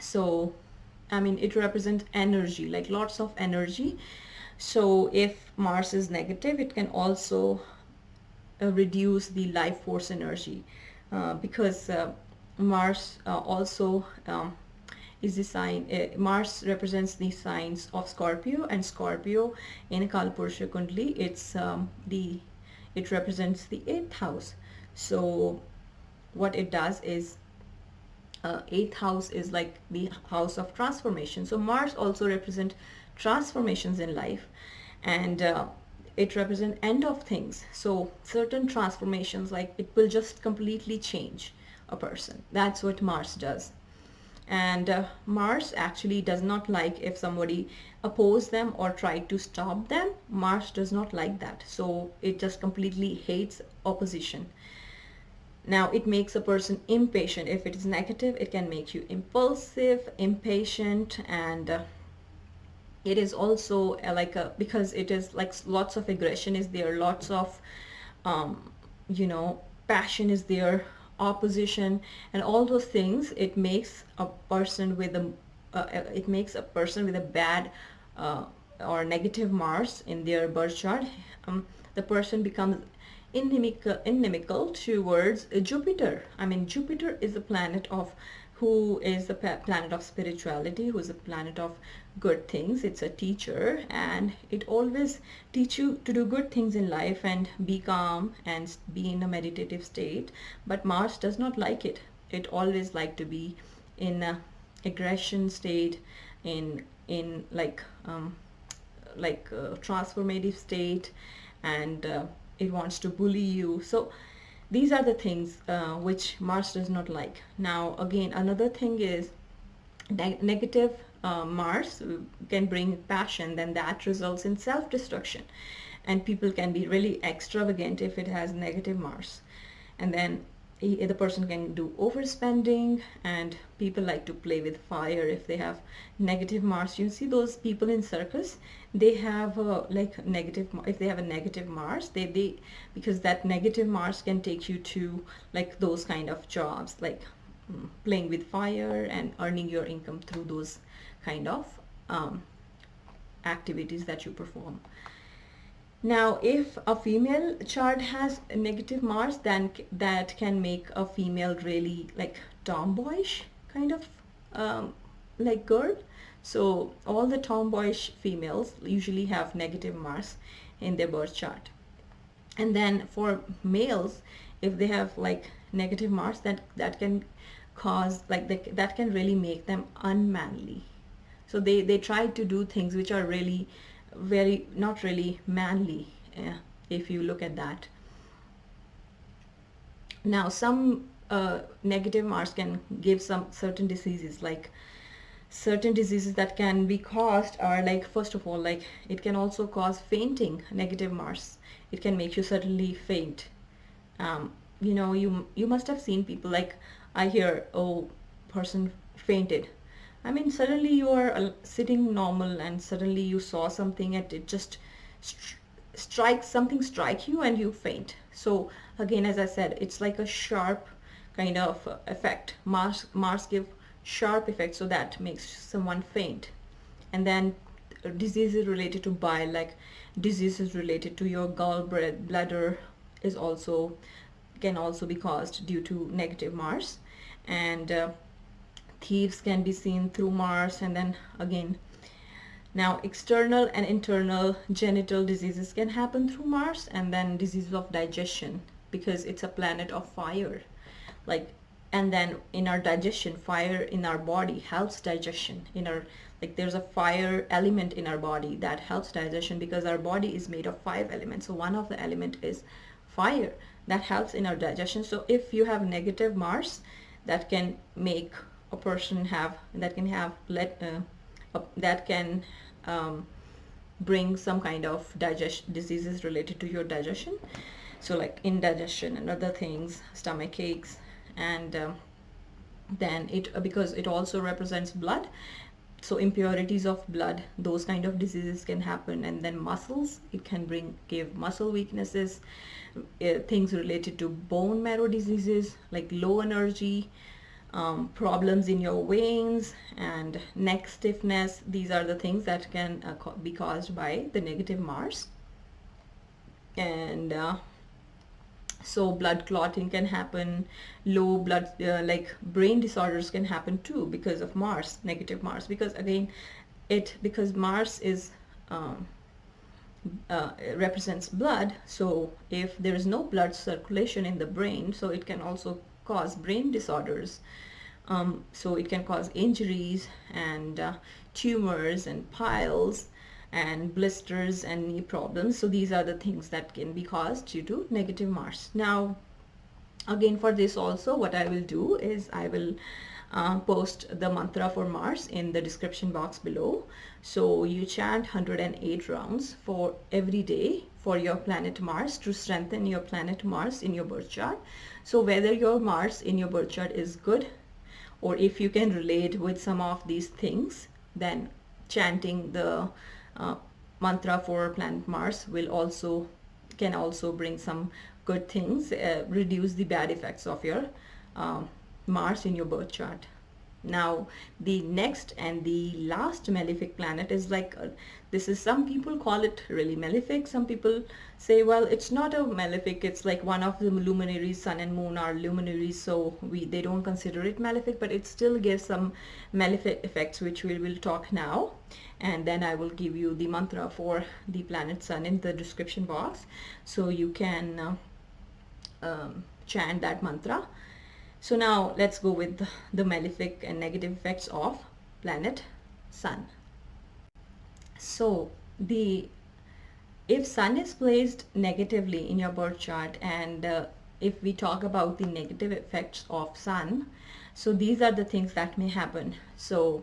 Speaker 1: So I mean, it represents energy, like lots of energy. So if Mars is negative, it can also reduce the life force energy, because Mars also is the sign, Mars represents the signs of Scorpio, and Scorpio in Kalpurusha Kundli, it represents the 8th house. So what it does is, 8th house is like the house of transformation. So Mars also represents transformations in life, and it represents end of things. So certain transformations, like it will just completely change a person. That's what Mars does. And Mars actually does not like if somebody oppose them or try to stop them. Mars does not like that. So it just completely hates opposition. Now it makes a person impatient. If it is negative, it can make you impulsive, impatient, and it is also like a, because it is like lots of aggression is there, lots of you know, passion is there, opposition, and all those things. It makes a person with a bad or negative Mars in their birth chart. The person becomes inimical towards Jupiter. I mean, Jupiter is a planet of, who is the planet of spirituality, who is a planet of good things. It's a teacher, and it always teach you to do good things in life and be calm and be in a meditative state. But Mars does not like it. It always like to be in a aggression state, in like transformative state, and it wants to bully you. So these are the things which Mars does not like. Now again, another thing is negative Mars can bring passion, then that results in self-destruction, and people can be really extravagant if it has negative Mars. And then the person can do overspending, and people like to play with fire if they have negative Mars. You see those people in circus, they have like negative, if they have a negative Mars, they because that negative Mars can take you to like those kind of jobs, like playing with fire and earning your income through those kind of activities that you perform. Now, if a female chart has a negative Mars, then that can make a female really like tomboyish kind of like girl. So all the tomboyish females usually have negative Mars in their birth chart. And then for males, if they have like negative Mars, that can cause like that can really make them unmanly. So they try to do things which are really very not really manly, if you look at that. Now some negative Mars can give some certain diseases, like certain diseases that can be caused are like, first of all, like it can also cause fainting. Negative Mars, it can make you suddenly faint. You know, you must have seen people, like I hear, oh, person fainted. I mean, suddenly you are sitting normal and suddenly you saw something and it just strike you and you faint. So again, as I said, it's like a sharp kind of effect. Mars give sharp effect, so that makes someone faint. And then diseases related to bile, like diseases related to your gallbladder is also can also be caused due to negative Mars. And thieves can be seen through Mars. And then again, now external and internal genital diseases can happen through Mars. And then diseases of digestion, because it's a planet of fire, like, and then in our digestion, fire in our body helps digestion. In our, like there's a fire element in our body that helps digestion, because our body is made of 5 elements. So one of the element is fire that helps in our digestion. So if you have negative Mars, that can make a person have, that can bring some kind of digestion diseases related to your digestion. So like indigestion and other things, stomach aches. And then it, because it also represents blood, so impurities of blood, those kind of diseases can happen. And then muscles, it can give muscle weaknesses, things related to bone marrow diseases like low energy, problems in your veins and neck stiffness. These are the things that can be caused by the negative Mars. And so blood clotting can happen, low blood, like brain disorders can happen too because of Mars, negative Mars, because again because Mars is represents blood. So if there is no blood circulation in the brain, so it can also cause brain disorders. So it can cause injuries and tumors and piles and blisters and knee problems. So these are the things that can be caused due to negative Mars. Now again, for this also, what I will do is I will post the mantra for Mars in the description box below. So you chant 108 rounds for every day for your planet Mars to strengthen your planet Mars in your birth chart. So whether your Mars in your birth chart is good, or if you can relate with some of these things, then chanting the mantra for planet Mars can also bring some good things, reduce the bad effects of your Mars in your birth chart. Now the next and the last malefic planet is like this is, some people call it really malefic. Some people say, well, it's not a malefic, it's like one of the luminaries. Sun and moon are luminaries, so they don't consider it malefic, but it still gives some malefic effects, which we will talk now. And then I will give you the mantra for the planet Sun in the description box, so you can chant that mantra. So now let's go with the malefic and negative effects of planet Sun. So if Sun is placed negatively in your birth chart, and if we talk about the negative effects of Sun, so these are the things that may happen. So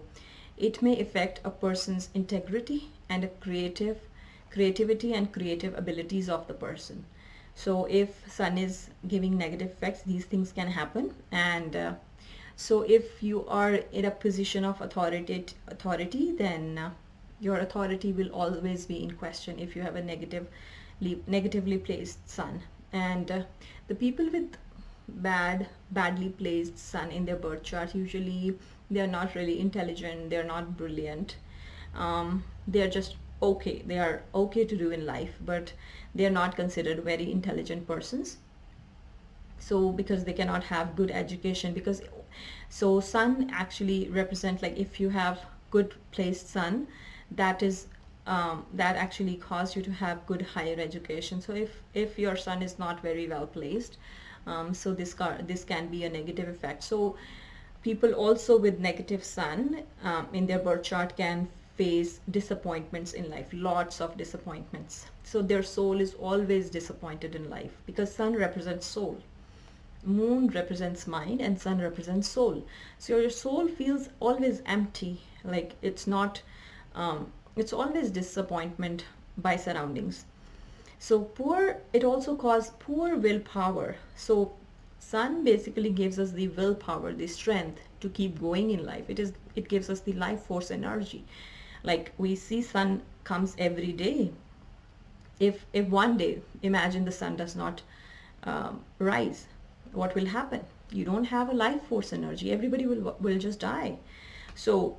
Speaker 1: it may affect a person's integrity and creativity and creative abilities of the person. So if Sun is giving negative effects, these things can happen. And so if you are in a position of authority, then your authority will always be in question if you have a negatively placed Sun. And the people with badly placed Sun in their birth chart, usually they are not really intelligent, they are not brilliant, they are just okay, they are okay to do in life, but they are not considered very intelligent persons. So because they cannot have good education, because so Sun actually represent, like if you have good placed Sun, that is that actually cause you to have good higher education. So if your Sun is not very well placed, so this can be a negative effect. So people also with negative Sun in their birth chart can face disappointments in life, lots of disappointments. So their soul is always disappointed in life, because Sun represents soul, Moon represents mind, and Sun represents soul. So your soul feels always empty, like it's not it's always disappointment by surroundings. So it also causes poor willpower. So Sun basically gives us the willpower, the strength to keep going in life. It gives us the life force energy. Like we see Sun comes every day. If one day, imagine the Sun does not rise, what will happen? You don't have a life force energy. Everybody will just die. So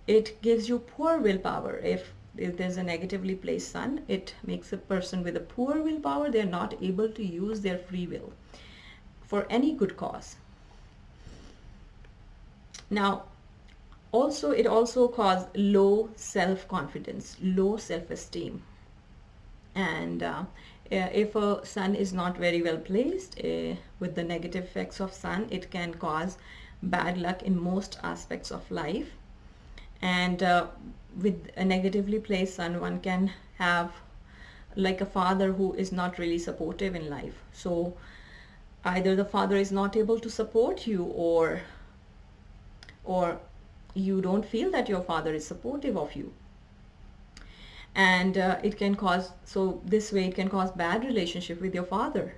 Speaker 1: it gives you poor willpower. If there's a negatively placed Sun, it makes a person with a poor willpower. They're not able to use their free will for any good cause. Now it also causes low self-confidence, low self-esteem. And if a Sun is not very well placed with the negative effects of Sun, it can cause bad luck in most aspects of life. And with a negatively placed Sun, one can have like a father who is not really supportive in life. So either the father is not able to support you, or you don't feel that your father is supportive of you. And it can cause, so this way it can cause bad relationship with your father,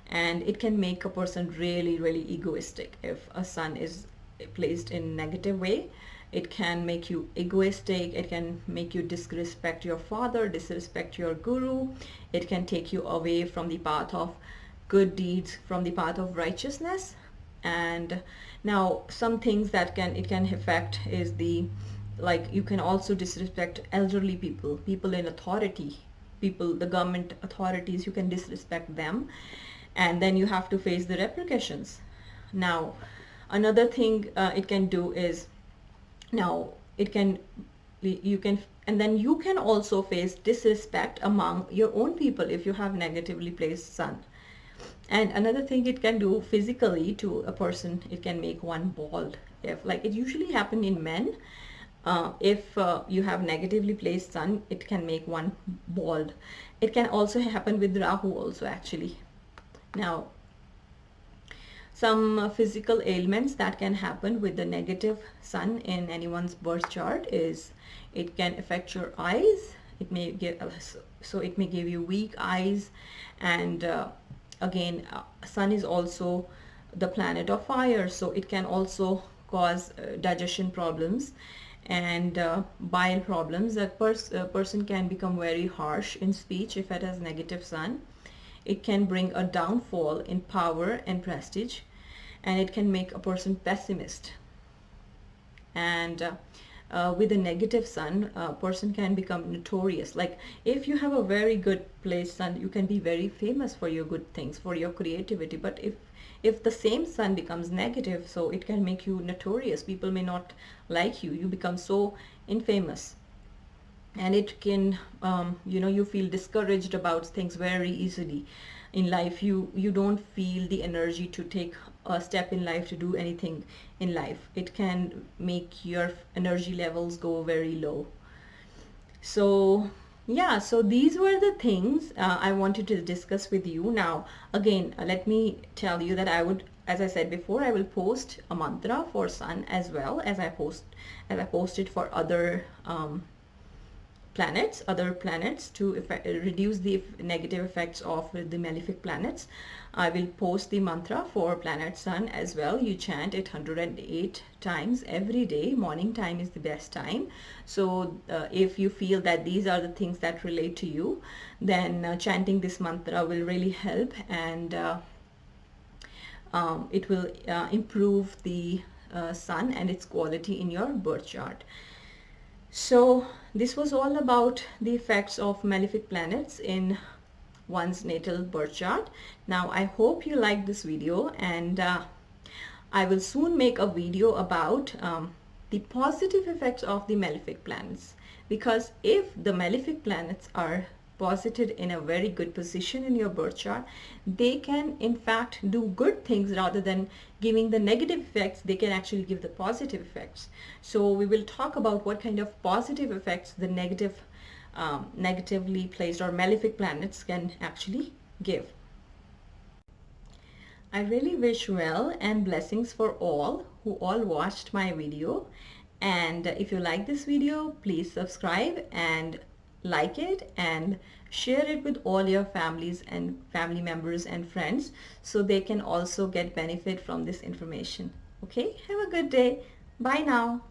Speaker 1: and it can make a person really, really egoistic. If a Sun is placed in negative way, it can make you egoistic. It can make you disrespect your father, disrespect your guru. It can take you away from the path of good deeds, from the path of righteousness. And now some things that it can affect is the, like, you can also disrespect elderly people, people in authority, people, the government authorities, you can disrespect them, and then you have to face the repercussions. Now another thing it can do is, now it can, you can, and then you can also face disrespect among your own people if you have negatively placed sun. And another thing it can do physically to a person, it can make one bald. If, like, it usually happen in men, if you have negatively placed sun, it can make one bald. It can also happen with Rahu also, actually. Now some physical ailments that can happen with the negative sun in anyone's birth chart is, it can affect your eyes. It may give, so it may give you weak eyes. And again, sun is also the planet of fire, so it can also cause digestion problems and bile problems. A person can become very harsh in speech if it has negative sun. It can bring a downfall in power and prestige, and it can make a person pessimist. And with a negative sun, a person can become notorious. Like, if you have a very good placed sun, you can be very famous for your good things, for your creativity. But if the same sun becomes negative, so it can make you notorious. People may not like you. You become so infamous. And it can, you know, you feel discouraged about things very easily in life. You don't feel the energy to take a step in life, to do anything in life. It can make your energy levels go very low. So yeah, so these were the things I wanted to discuss with you. Now again, let me tell you that I would, as I said before, I will post a mantra for sun as well as I posted for other other planets to reduce the negative effects of the malefic planets. I will post the mantra for planet sun as well. You chant it 108 times every day. Morning time is the best time. So if you feel that these are the things that relate to you, then chanting this mantra will really help, and it will improve the sun and its quality in your birth chart. So this was all about the effects of malefic planets in one's natal birth chart. Now I hope you liked this video, and I will soon make a video about the positive effects of the malefic planets, because if the malefic planets are posited in a very good position in your birth chart, they can in fact do good things. Rather than giving the negative effects, they can actually give the positive effects. So we will talk about what kind of positive effects the negatively placed or malefic planets can actually give. I really wish well and blessings for all who all watched my video. And if you like this video, please subscribe and like it, and share it with all your families and family members and friends, so they can also get benefit from this information. Okay, have a good day. Bye now.